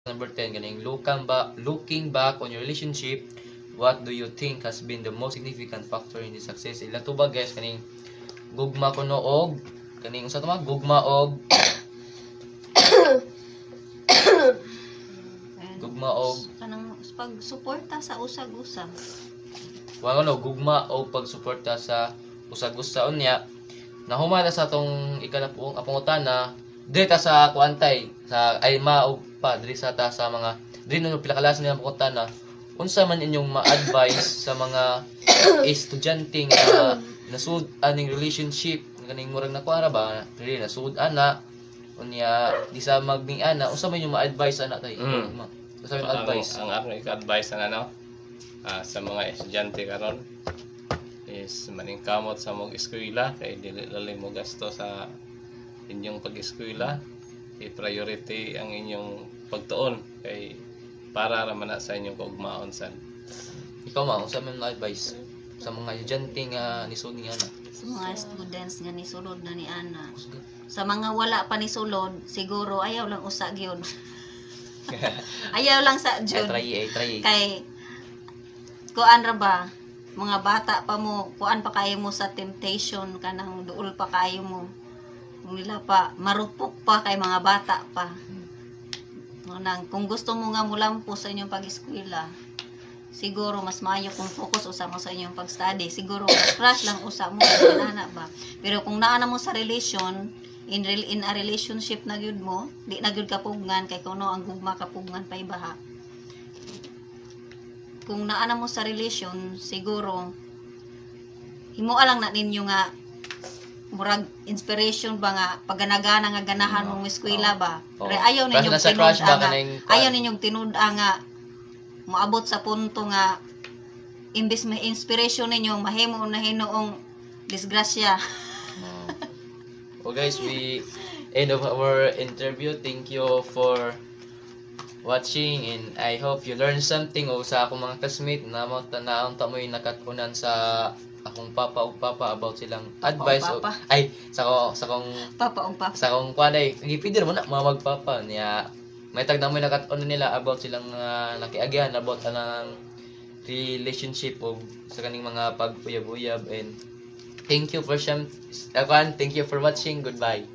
Number 10, ganing looking back on your relationship, what do you think has been the most significant factor in the success? Ila to ba guys, kaning gugma ko og kaning usa to ma gugma og gugma og kanang pagsuporta sa usag-usag. wala no gugma og pagsuporta sa usag-usa unya. Nahumala sa atong ikalapong apangutana dito sa kuantay sa ay maog pa diri sa ta sa mga diri no pilakalas nila apangutana. Unsa man inyong ma-advise sa mga estudyante nga nasud aning relationship kaning murag nakuha ba dili nasud ana unya di sa magming ana unsa man inyong ma-advise ana tay unsa man advice ang akong advice na sa mga estudyante karon is maningkamot sa mong eskwela kay dili lali mo gasto sa inyong pag-eskwela. I-priority ang inyong pagtuon kay para ra man sa inyong kaugmaon sad. ikaw ma unsa man advice sa mga estudyante nga nisud ni ana Sa mga students nga nisulod na ni ana. Sa mga wala pa nisulod, siguro ayaw lang usa gyud. Ayaw lang sa jud. try Kay kuan ra ba mga bata pa mo, kuan pa kayo mo sa temptation kanang duol pa kayo mo. Kung nila pa marupok pa kay mga bata pa. Nang kung gusto mo nga mulampo sa inyong pag-eskwela, siguro mas maayo kung focus usa mo sa inyong pag-study. Siguro mas crush lang usa mo ana ba. Pero kung naana mo sa relation, in a relationship na gyud mo, di na gyud kapugngan kay kuno ang gugma kapugngan pa ibaha. Kung naana mo sa relation, siguro himua lang na ninyo nga murag inspiration ba nga paganagana nga ganahan mong eskwela ba. Pero ayaw ninyong tinud-a nga moabot sa punto nga imbes may inspiration ninyo mahimo na hinoong disgrasya. Well guys, we end of our interview. Thank you for watching and I hope you learned something o sa akong mga classmate na tanaon ta mo'y nakatunan sa akong papa ug papa about silang advice o ay sa akong kuanay gipidir mo na mga magpapa niya may tagdang mo'y nakatunan nila about silang nakiagyan about anang relationship o sa kaning mga paguyab-uyab and thank you for watching. Goodbye.